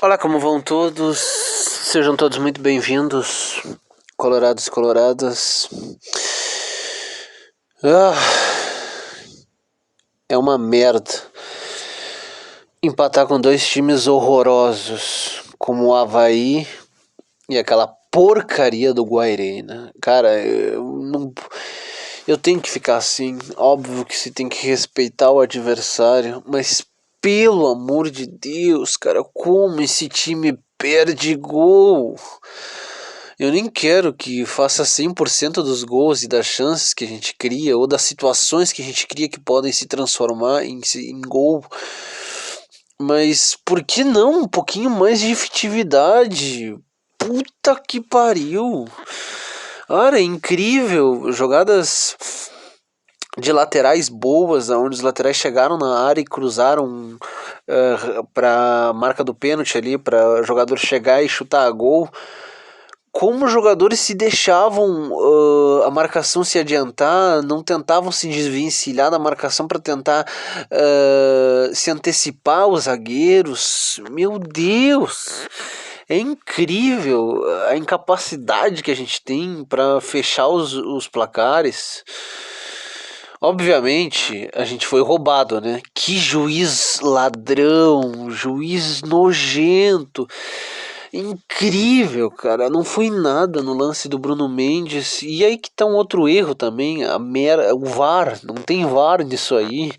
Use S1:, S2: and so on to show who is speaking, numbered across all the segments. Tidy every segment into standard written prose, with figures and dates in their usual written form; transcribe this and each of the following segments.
S1: Olá, como vão todos? Sejam todos muito bem-vindos, colorados e coloradas. É uma merda empatar com dois times horrorosos, como o Avaí e aquela porcaria do Guairenha, né? Cara, eu tenho que ficar assim. Óbvio que se tem que respeitar o adversário, mas pelo amor de Deus, cara, como esse time perde gol? Eu nem quero que faça 100% dos gols e das chances que a gente cria, ou das situações que a gente cria que podem se transformar em gol. Mas por que não um pouquinho mais de efetividade? Puta que pariu! Cara, é incrível! Jogadas de laterais boas, onde os laterais chegaram na área e cruzaram para a marca do pênalti ali, para o jogador chegar e chutar a gol. Como os jogadores se deixavam a marcação se adiantar, não tentavam se desvencilhar da marcação para tentar se antecipar aos zagueiros. Meu Deus! É incrível a incapacidade que a gente tem para fechar os placares. Obviamente, a gente foi roubado, né? Que juiz ladrão, juiz nojento. Incrível, cara. Não foi nada no lance do Bruno Mendes. E aí que tá um outro erro também, o VAR. Não tem VAR nisso aí.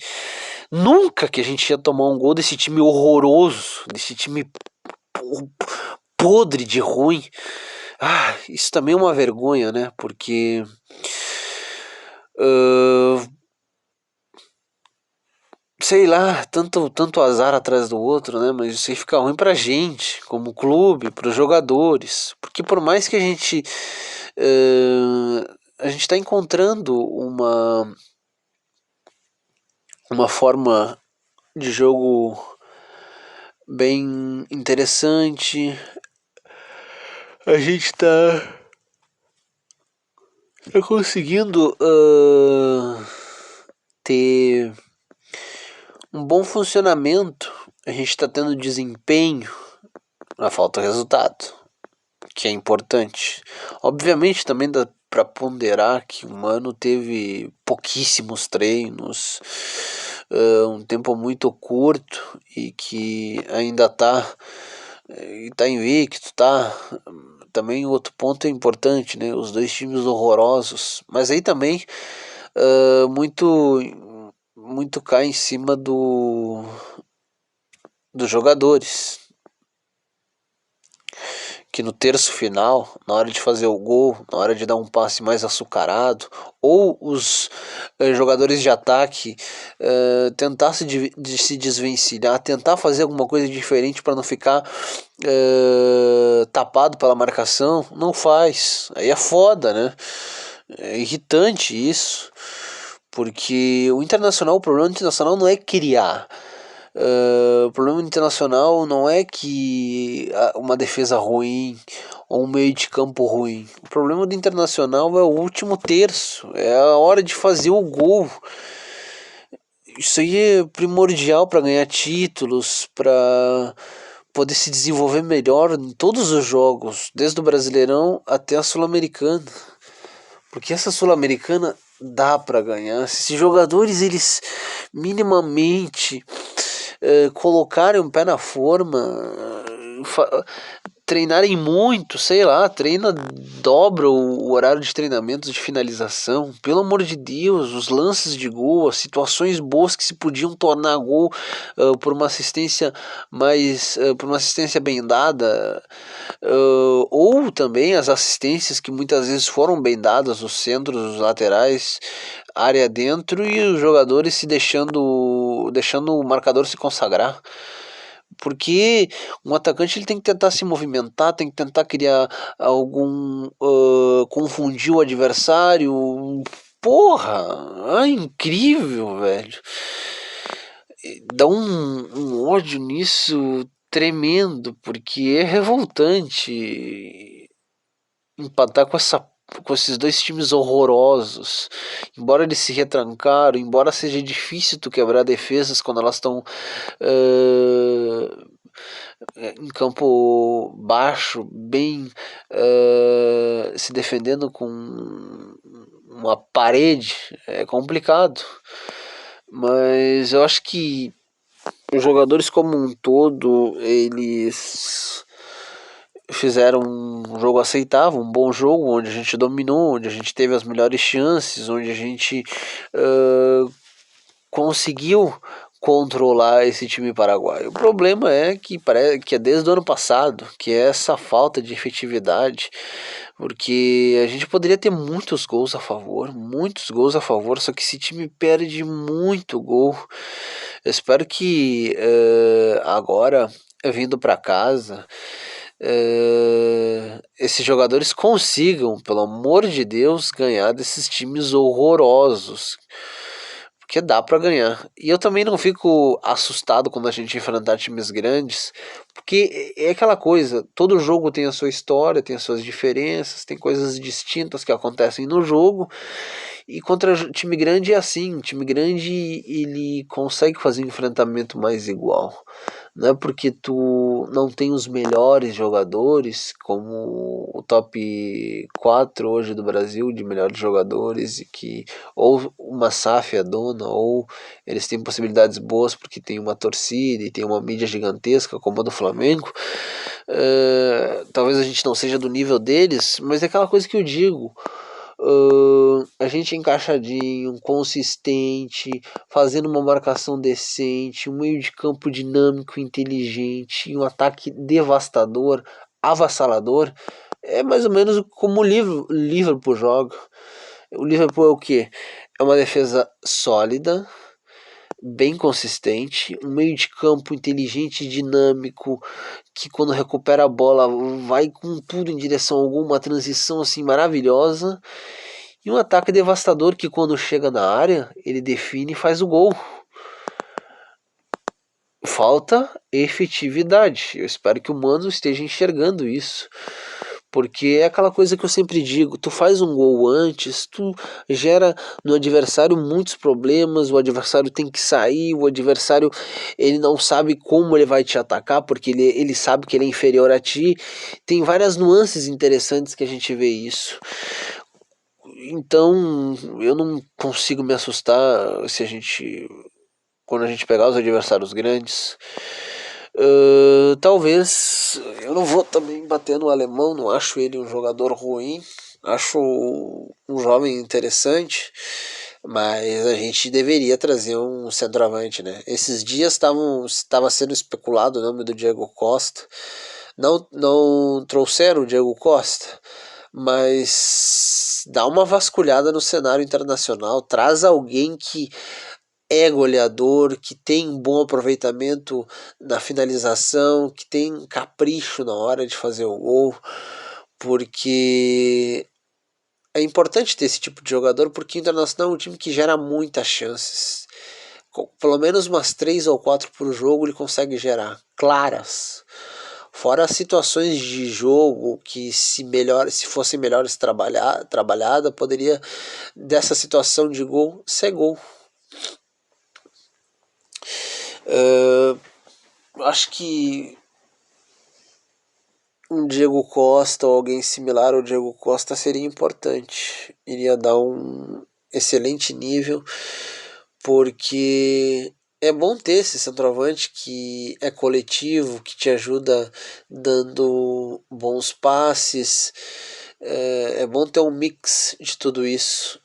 S1: Nunca que a gente ia tomar um gol desse time horroroso, desse time podre de ruim. Isso também é uma vergonha, né? Porque sei lá, tanto azar atrás do outro, né? Mas isso aí fica ruim pra gente, como clube, pros jogadores. Porque por mais que a gente tá encontrando uma forma de jogo bem interessante. A gente tá conseguindo ter um bom funcionamento. A gente está tendo desempenho, na falta de resultado, que é importante. Obviamente também dá para ponderar que o Mano teve pouquíssimos treinos, um tempo muito curto e que ainda tá invicto, tá? Também outro ponto é importante, né? Os dois times horrorosos, mas aí também muito cai em cima dos jogadores, que no terço final, na hora de fazer o gol, na hora de dar um passe mais açucarado, ou os jogadores de ataque tentar se desvencilhar, tentar fazer alguma coisa diferente para não ficar tapado pela marcação, não faz. Aí é foda, né? É irritante isso, porque o problema do Internacional não é criar. O problema internacional não é que uma defesa ruim ou um meio de campo ruim. O problema do Internacional é o último terço, é a hora de fazer o gol. Isso aí é primordial para ganhar títulos, para poder se desenvolver melhor em todos os jogos, desde o Brasileirão até a Sul-Americana. Porque essa Sul-Americana dá para ganhar. Se esses jogadores eles minimamente colocarem um pé na forma, treinarem muito, sei lá, dobra o horário de treinamento de finalização. Pelo amor de Deus, os lances de gol, as situações boas que se podiam tornar gol por uma assistência por uma assistência bem dada, ou também as assistências que muitas vezes foram bem dadas, os centros, os laterais, área dentro e os jogadores se deixando o marcador se consagrar. Porque um atacante ele tem que tentar se movimentar, tem que tentar criar confundir o adversário. Porra, incrível, velho. Dá um ódio nisso tremendo, porque é revoltante empatar com esses dois times horrorosos. Embora eles se retrancaram, embora seja difícil tu quebrar defesas quando elas estão campo baixo, bem se defendendo com uma parede, é complicado. Mas eu acho que os jogadores como um todo, eles fizeram um jogo aceitável, um bom jogo, onde a gente dominou, onde a gente teve as melhores chances, onde a gente conseguiu controlar esse time paraguaio. O problema é que parece que é desde o ano passado, que é essa falta de efetividade, porque a gente poderia ter muitos gols a favor, só que esse time perde muito gol. Eu espero que agora, vindo para casa, esses jogadores consigam, pelo amor de Deus, ganhar desses times horrorosos, porque dá pra ganhar. E eu também não fico assustado quando a gente enfrentar times grandes, porque é aquela coisa, todo jogo tem a sua história, tem as suas diferenças, tem coisas distintas que acontecem no jogo. E contra time grande é assim, time grande ele consegue fazer um enfrentamento mais igual. Não é porque tu não tem os melhores jogadores, como o top 4 hoje do Brasil de melhores jogadores, e que ou uma SAF é dona, ou eles têm possibilidades boas porque tem uma torcida e tem uma mídia gigantesca como a do Flamengo. Talvez a gente não seja do nível deles, mas é aquela coisa que eu digo. A gente encaixadinho, consistente, fazendo uma marcação decente, um meio de campo dinâmico, inteligente, e um ataque devastador, avassalador, é mais ou menos como o Liverpool joga. O Liverpool é o quê? É uma defesa sólida, bem consistente, um meio de campo inteligente, dinâmico, que quando recupera a bola vai com tudo em direção a alguma transição assim maravilhosa, e um ataque devastador que quando chega na área ele define e faz o gol. Falta efetividade. Eu espero que o Mano esteja enxergando isso. Porque é aquela coisa que eu sempre digo, tu faz um gol antes, tu gera no adversário muitos problemas, o adversário tem que sair, o adversário ele não sabe como ele vai te atacar, porque ele sabe que ele é inferior a ti. Tem várias nuances interessantes que a gente vê isso. Então eu não consigo me assustar se a gente quando a gente pegar os adversários grandes. Talvez eu não vou também bater no alemão, não acho ele um jogador ruim, acho um jovem interessante, mas a gente deveria trazer um centroavante, né? Esses dias estava sendo especulado o nome do Diego Costa, não trouxeram o Diego Costa, mas dá uma vasculhada no cenário internacional, traz alguém que é goleador, que tem um bom aproveitamento na finalização, que tem capricho na hora de fazer o gol, porque é importante ter esse tipo de jogador, porque o Internacional é um time que gera muitas chances. Pelo menos umas 3 ou 4 por jogo ele consegue gerar, claras. Fora as situações de jogo que se fossem melhores trabalhada, poderia dessa situação de gol ser gol. Acho que um Diego Costa ou alguém similar ao Diego Costa seria importante. Iria dar um excelente nível, porque é bom ter esse centroavante que é coletivo, que te ajuda dando bons passes. É bom ter um mix de tudo isso.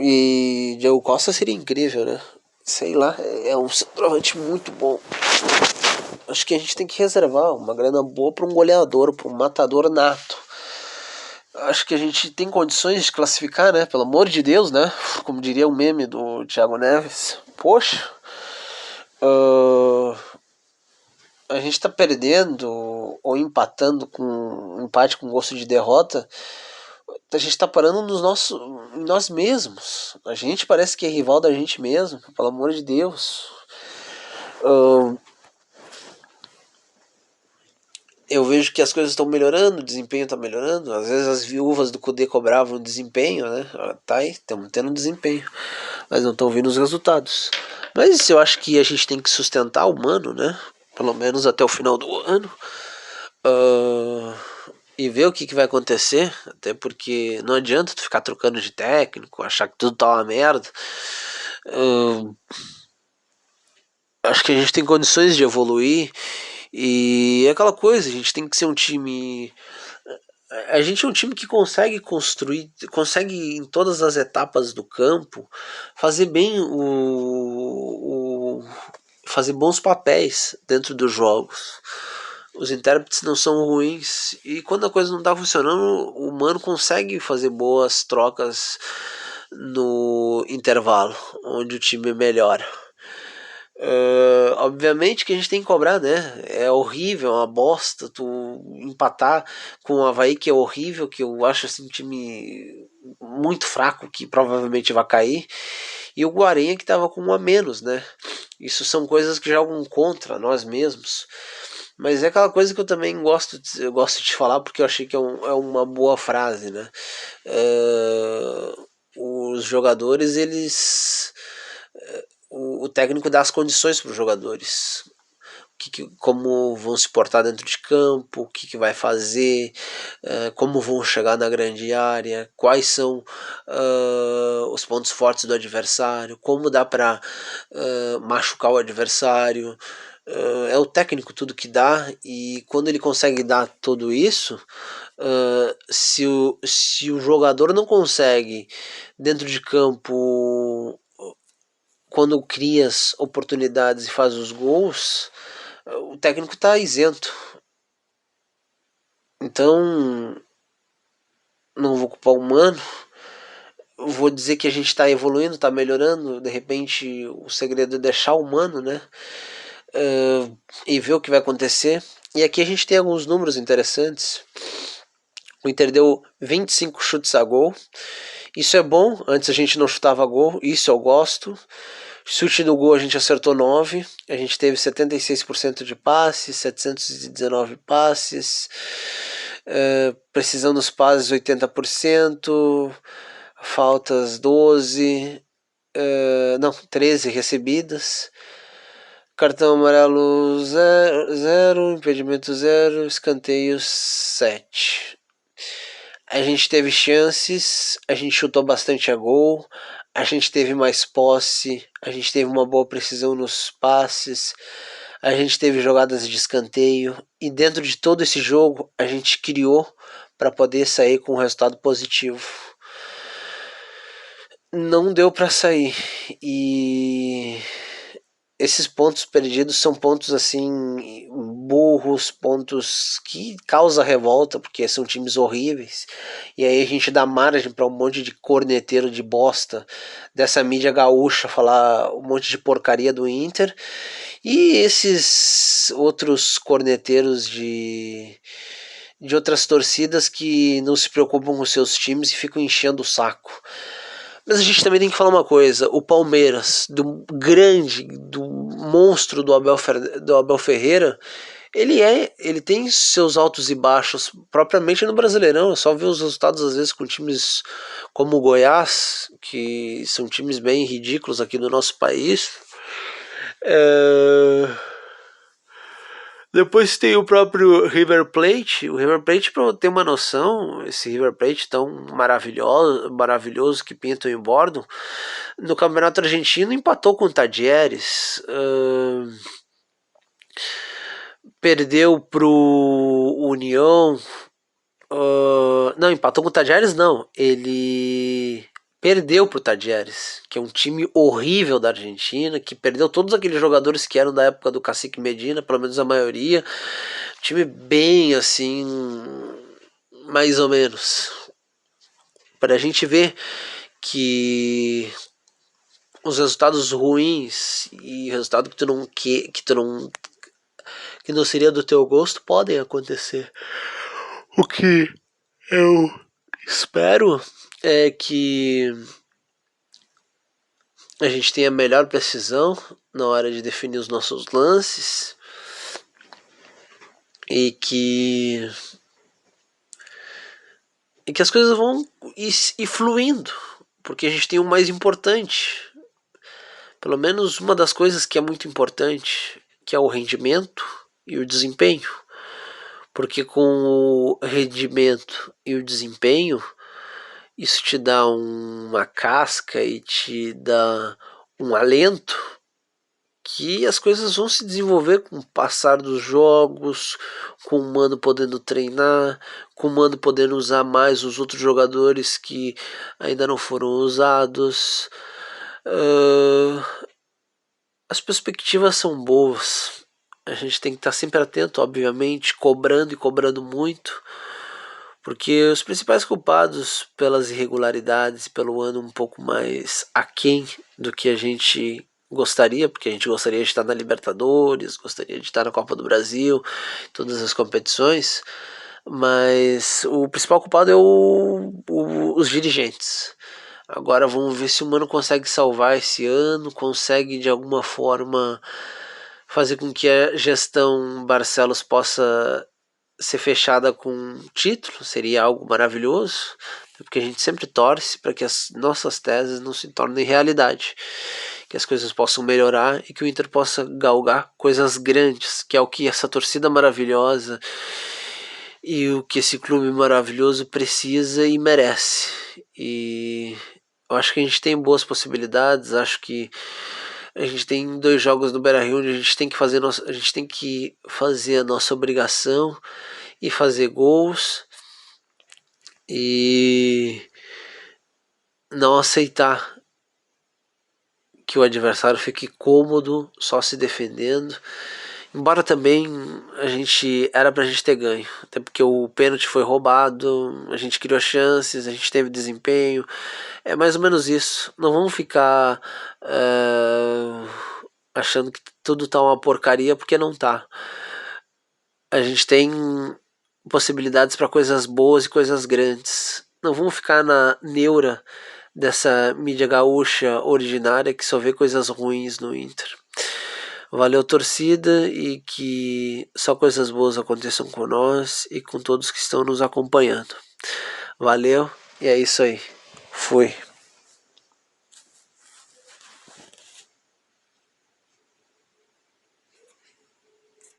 S1: E Diego Costa seria incrível, né? Sei lá, é um centroavante muito bom. Acho que a gente tem que reservar uma grana boa para um goleador, para um matador nato. Acho que a gente tem condições de classificar, né? Pelo amor de Deus, né? Como diria o meme do Thiago Neves. Poxa, a gente tá perdendo ou empatando com um empate com gosto de derrota. A gente tá parando em nós mesmos. A gente parece que é rival da gente mesmo, pelo amor de Deus. Eu vejo que as coisas estão melhorando, o desempenho está melhorando. Às vezes as viúvas do Cudê cobravam desempenho, né? Tá aí, estamos tendo desempenho, mas não estão vindo os resultados. Mas eu acho que a gente tem que sustentar o Mano, né? Pelo menos até o final do ano. Uh, e ver o que vai acontecer. Até porque não adianta tu ficar trocando de técnico, achar que tudo tá uma merda. Uh, Acho que a gente tem condições de evoluir. E é aquela coisa, a gente tem que ser um time. A gente é um time que consegue construir, consegue em todas as etapas do campo fazer bem fazer bons papéis dentro dos jogos. Os intérpretes não são ruins e quando a coisa não está funcionando, o humano consegue fazer boas trocas no intervalo, onde o time melhora. Obviamente que a gente tem que cobrar, né? É horrível, é uma bosta tu empatar com o Avaí, que é horrível, que eu acho assim um time muito fraco, que provavelmente vai cair, e o Guarenha que estava com um a menos, né? Isso são coisas que jogam contra nós mesmos. Mas é aquela coisa que eu também eu gosto de falar porque eu achei que é uma boa frase, né? Os jogadores, eles. O técnico dá as condições para os jogadores. Como vão se portar dentro de campo, o que vai fazer, como vão chegar na grande área, quais são os pontos fortes do adversário, como dá para machucar o adversário. É o técnico tudo que dá, e quando ele consegue dar tudo isso, se o jogador não consegue dentro de campo, quando cria as oportunidades e faz os gols, o técnico está isento. Então, não vou culpar o humano. Vou dizer que a gente está evoluindo, está melhorando. De repente, o segredo é deixar o humano, né? E ver o que vai acontecer. E aqui a gente tem alguns números interessantes. O Inter deu 25 chutes a gol. Isso é bom. Antes a gente não chutava gol. Isso eu gosto. Chute do gol a gente acertou 9. A gente teve 76% de passes, 719 passes. Precisão dos passes 80%. Faltas 12. Não, 13 recebidas. Cartão amarelo 0, impedimento 0, escanteio 7. A gente teve chances, a gente chutou bastante a gol, a gente teve mais posse, a gente teve uma boa precisão nos passes, a gente teve jogadas de escanteio e dentro de todo esse jogo a gente criou para poder sair com um resultado positivo. Não deu para sair e esses pontos perdidos são pontos assim burros, pontos que causam revolta, porque são times horríveis. E aí a gente dá margem para um monte de corneteiro de bosta dessa mídia gaúcha falar um monte de porcaria do Inter. E esses outros corneteiros de outras torcidas que não se preocupam com seus times e ficam enchendo o saco. Mas a gente também tem que falar uma coisa: o Palmeiras, do monstro do Abel Ferreira, ele tem seus altos e baixos, propriamente no Brasileirão. É só ver os resultados às vezes com times como o Goiás, que são times bem ridículos aqui do nosso país. Depois tem o próprio River Plate. O River Plate, para ter uma noção, esse River Plate tão maravilhoso que pintam em bordo, no Campeonato Argentino empatou com o Tadieres. Perdeu pro União. Não, empatou com o Tadieres não. Ele perdeu pro Tadieres, que é um time horrível da Argentina, que perdeu todos aqueles jogadores que eram da época do Cacique Medina, pelo menos a maioria. Time bem assim, mais ou menos. Para a gente ver que os resultados ruins e resultado que não seria do teu gosto podem acontecer. O que eu espero é que a gente tenha melhor precisão na hora de definir os nossos lances e que as coisas vão ir fluindo, porque a gente tem o mais importante. pelo menos uma das coisas que é muito importante, que é o rendimento e o desempenho. Porque com o rendimento e o desempenho, isso te dá uma casca e te dá um alento que as coisas vão se desenvolver com o passar dos jogos, com o mano podendo treinar, com o mano podendo usar mais os outros jogadores que ainda não foram usados. As perspectivas são boas. A gente tem que estar sempre atento, obviamente, cobrando e cobrando muito, porque os principais culpados pelas irregularidades, pelo ano um pouco mais aquém do que a gente gostaria, porque a gente gostaria de estar na Libertadores, gostaria de estar na Copa do Brasil, todas as competições, mas o principal culpado é os dirigentes. Agora vamos ver se o Mano consegue salvar esse ano, consegue de alguma forma fazer com que a gestão Barcelos possa ser fechada com um título, seria algo maravilhoso, porque a gente sempre torce para que as nossas teses não se tornem realidade, que as coisas possam melhorar e que o Inter possa galgar coisas grandes, que é o que essa torcida maravilhosa e o que esse clube maravilhoso precisa e merece. E eu acho que a gente tem boas possibilidades, acho que a gente tem 2 jogos no Beira-Rio onde a gente tem que fazer a gente tem que fazer a nossa obrigação e fazer gols e não aceitar que o adversário fique cômodo só se defendendo. Embora também a gente era pra gente ter ganho, até porque o pênalti foi roubado, a gente criou chances, a gente teve desempenho, é mais ou menos isso. Não vamos ficar achando que tudo tá uma porcaria porque não tá. A gente tem possibilidades para coisas boas e coisas grandes. Não vamos ficar na neura dessa mídia gaúcha originária que só vê coisas ruins no Inter. Valeu, torcida, e que só coisas boas aconteçam com nós e com todos que estão nos acompanhando. Valeu, e é isso aí. Fui.